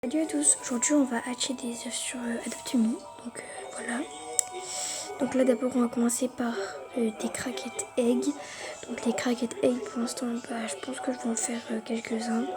Salut à tous, aujourd'hui on va hatcher des œufs sur Adopt.me, donc voilà. Donc là d'abord on va commencer par des craquettes egg. Donc les craquettes egg pour l'instant je pense que je vais en faire quelques-uns.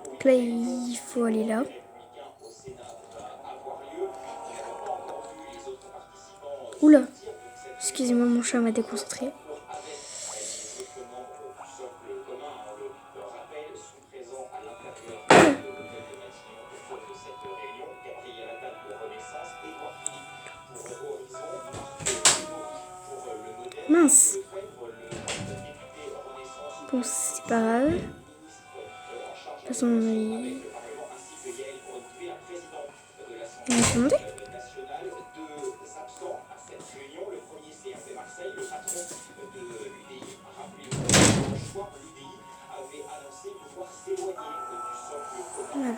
Donc là il faut aller là. Oula, excusez-moi mon chat m'a déconcentré. Mince. Bon, c'est pas grave. De toute façon, il va se monter. Voilà.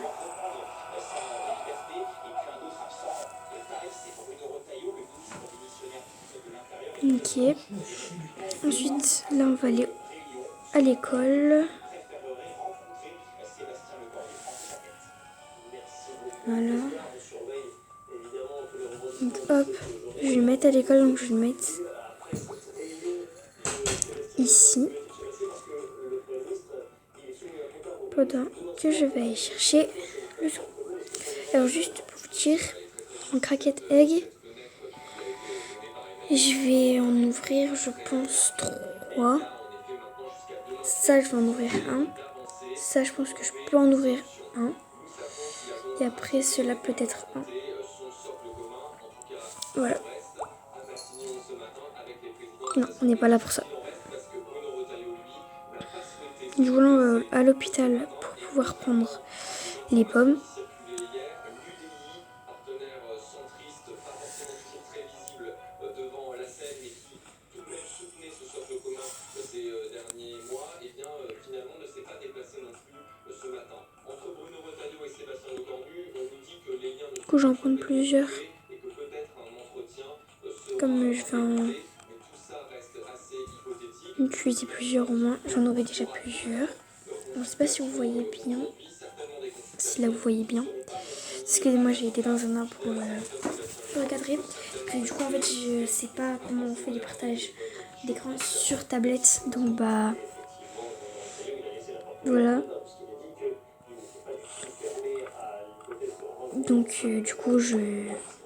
Ok. Ensuite, là on va aller à l'école. Voilà. Donc hop, je vais le mettre à l'école, donc je vais le mettre ici. Pendant que je vais aller chercher le son. Alors juste pour vous dire, en craquette egg, je vais en ouvrir je pense 3. Ça je vais en ouvrir un. Ça je pense que je peux en ouvrir un. Et après cela peut-être un. Voilà. Non, on n'est pas là pour ça. Du coup là on va à l'hôpital pour pouvoir prendre les pommes. Du coup j'en prends plusieurs. Comme je vais en utiliser plusieurs au moins, j'en aurai déjà plusieurs. Je ne sais pas si vous voyez bien. Si là vous voyez bien. Excusez-moi, j'ai été dans un arbre pour recadrer. Puis, du coup en fait je sais pas comment on fait les partages d'écran sur tablette. Donc voilà. Donc du coup je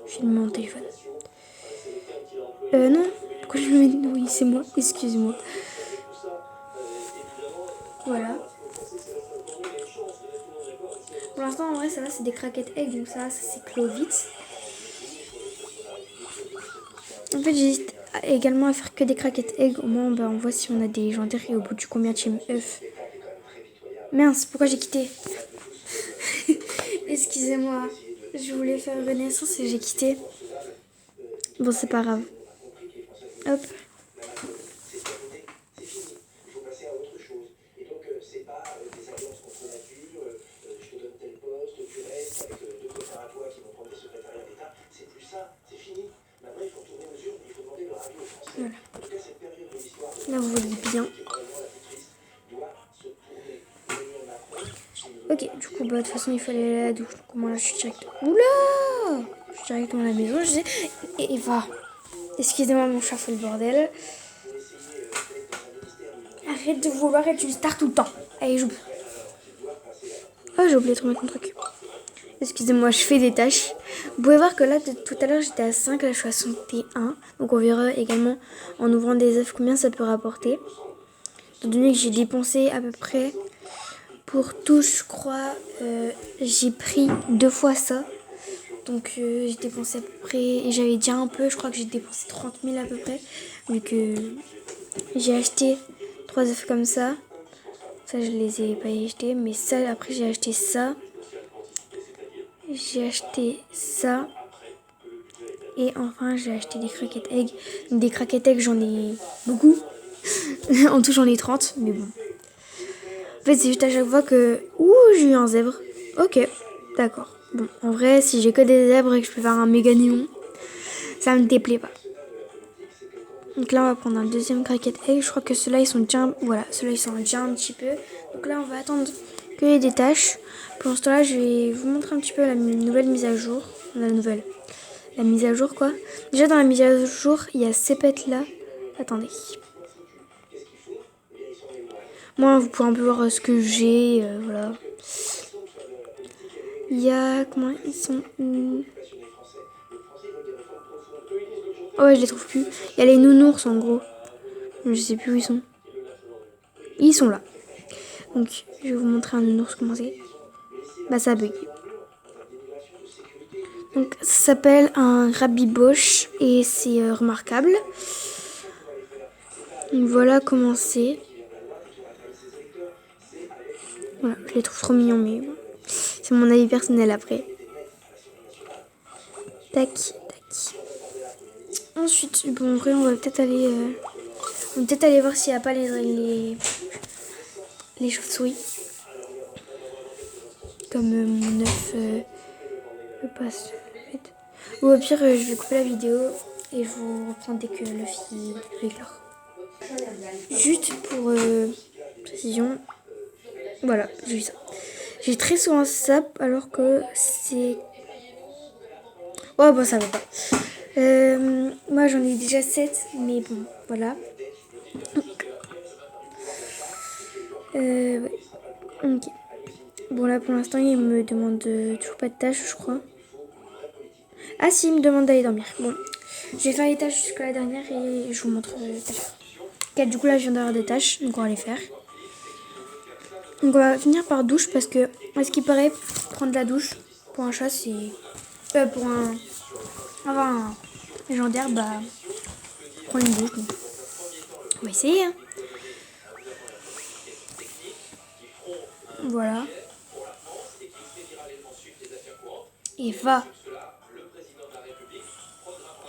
filme mon téléphone. Non, pourquoi je me mets... Oui, c'est moi, excuse-moi. Voilà. Pour l'instant, en vrai, ça va, c'est des craquettes egg, donc ça c'est clos vite. En fait, j'hésite également à faire que des craquettes egg. Au moins, on voit si on a des légendaires et au bout du combienième œuf. Mince, pourquoi j'ai quitté? Excusez-moi, je voulais faire renaissance et j'ai quitté. Bon, c'est pas grave. Hop. Voilà. Là, vous voyez bien. Ok, du coup, de toute façon, il fallait aller à la douche. Comment là, je suis direct. Oula! Je suis directement à la maison. Et va. Excusez-moi, mon chat fait le bordel. Arrête de vouloir être une star tout le temps. Allez, joue. Oh, j'ai oublié de remettre mon truc. Excusez-moi, je fais des tâches. Vous pouvez voir que là, tout à l'heure, j'étais à 5, là, je suis à 61. Donc, on verra également, en ouvrant des œufs, combien ça peut rapporter. Étant donné que j'ai dépensé à peu près, pour tout, je crois, j'ai pris 2 fois ça. Donc, j'ai dépensé à peu près, et j'avais déjà un peu, je crois que j'ai dépensé 30 000 à peu près. Vu que j'ai acheté 3 œufs comme ça. Ça, je les ai pas achetés, mais ça, après, j'ai acheté ça. J'ai acheté ça. Et enfin, j'ai acheté des craquettes egg. Des craquettes egg, j'en ai beaucoup. En tout, j'en ai 30, mais bon. En fait, c'est juste à chaque fois que... Ouh, j'ai eu un zèbre. Ok, d'accord. Bon, en vrai, si j'ai que des zèbres et que je peux faire un méga néon, ça me déplaît pas. Donc là, on va prendre un deuxième craquette egg. Je crois que ceux-là, ils sont déjà... Voilà, ceux-là, ils sont déjà un petit peu. Donc là, on va attendre qu'il y ait des tâches. Pour ce temps-là, je vais vous montrer un petit peu la nouvelle mise à jour. La mise à jour, quoi. Déjà, dans la mise à jour, il y a ces pets là. Attendez. Moi, vous pouvez un peu voir ce que j'ai. Voilà. Il y a... Comment ils sont... Oh ouais, je les trouve plus. Il y a les nounours, en gros. Je sais plus où ils sont. Ils sont là. Donc, je vais vous montrer un nounours comment c'est. Bah, ça bug. Donc, ça s'appelle un rabiboche et c'est remarquable. Donc, voilà comment c'est. Voilà, je les trouve trop mignons, mais bon, c'est mon avis personnel après. Tac, tac. Ensuite, bon, après, on va peut-être aller voir s'il n'y a pas les chauves-souris. Comme mon œuf passe. Ou au pire, je vais couper la vidéo et je vous reprends dès que l'œuf il éclore. Juste pour précision, voilà, j'ai eu ça. J'ai très souvent ça alors que c'est... Oh bon, ça va pas. Moi j'en ai déjà 7, mais bon, voilà. Ouais. Ok. Bon là pour l'instant il me demande toujours pas de tâches, je crois. Ah si, il me demande d'aller dormir. Bon, je vais faire les tâches jusqu'à la dernière et je vous montre tout à l'heure. Ok, du coup là je viens d'avoir des tâches, donc on va les faire. Donc on va finir par douche parce que, à ce qui paraît, prendre la douche pour un chat c'est... pour avoir un légendaire, bah, prendre une douche. Donc. On va essayer. Hein. Voilà. Eva.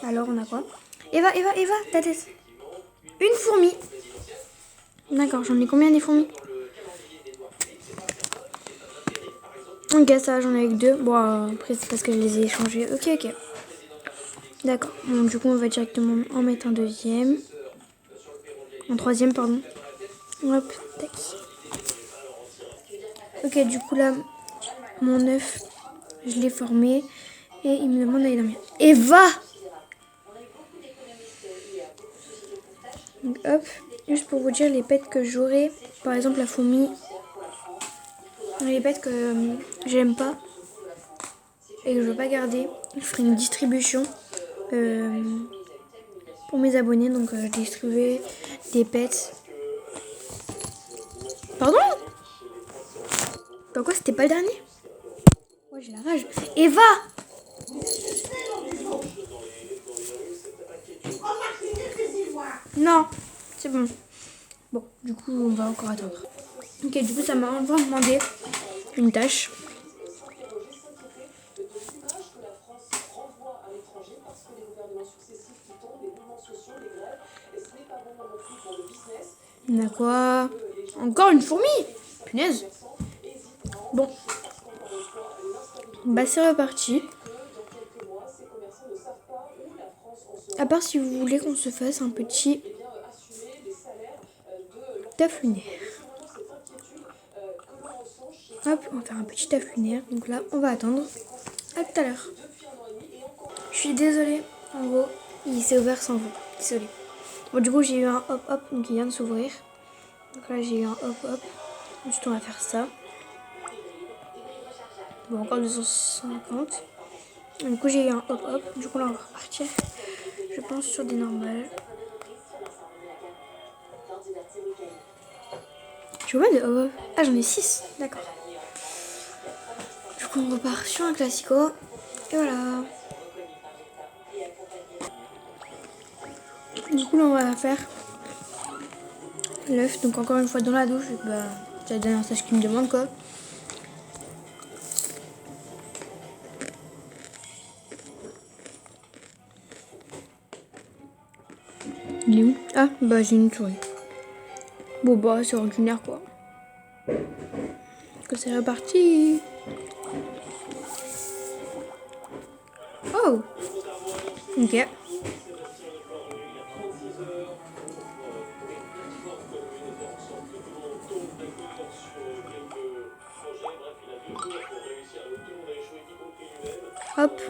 Alors on a quoi? Eva, ta tête. Une fourmi. D'accord, j'en ai combien des fourmis? Ok, ça j'en ai avec 2. Bon, après c'est parce que je les ai échangés. Ok. D'accord. Bon, du coup on va directement en mettre un deuxième. Un troisième, pardon. Hop, tac. Ok, du coup là, mon œuf, je l'ai formé. Et il me demande d'aller dormir. Eva! Donc hop, juste pour vous dire les pets que j'aurai. Par exemple la fourmi. Les pets que j'aime pas. Et que je veux pas garder. Je ferai une distribution. Pour mes abonnés. Donc je distribuerai des pets. Pardon? Pourquoi c'était pas le dernier? Ouais, j'ai la rage. Eva! Non, c'est bon. Bon, du coup, on va encore attendre. Ok, du coup, ça m'a enfin demandé une tâche. On a quoi? Encore une fourmi? Punaise. Bon. Bah, c'est reparti. À part si vous voulez qu'on se fasse un petit taf lunaire. Hop, on va faire un petit taf lunaire. Donc là, on va attendre. À tout à l'heure. Je suis désolée. En gros, il s'est ouvert sans vous. Désolée. Bon, du coup, j'ai eu un hop, donc il vient de s'ouvrir. Donc là, j'ai eu un hop. Juste, on va faire ça. Bon, encore 250. Du coup, j'ai eu un hop. Du coup, là, on va repartir. Je pense sur des normales. J'ai combien de hop? Ah, j'en ai 6. D'accord. Du coup, on repart sur un classico. Et voilà. Du coup, là, on va faire l'œuf. Donc, encore une fois, dans la douche. Bah, c'est la dernière tâche qu'il me demande, quoi. Il est où? Ah, bah, j'ai une souris. Bon, bah, c'est ordinaire, quoi. Que c'est reparti. Oh. Ok. Hop.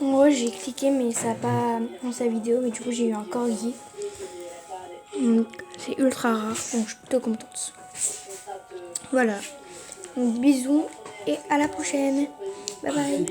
En gros, j'ai cliqué, mais ça n'a pas lancé la vidéo, mais du coup, j'ai eu un corgi. C'est ultra rare, donc je suis plutôt contente. Voilà. Donc, bisous et à la prochaine. Bye bye.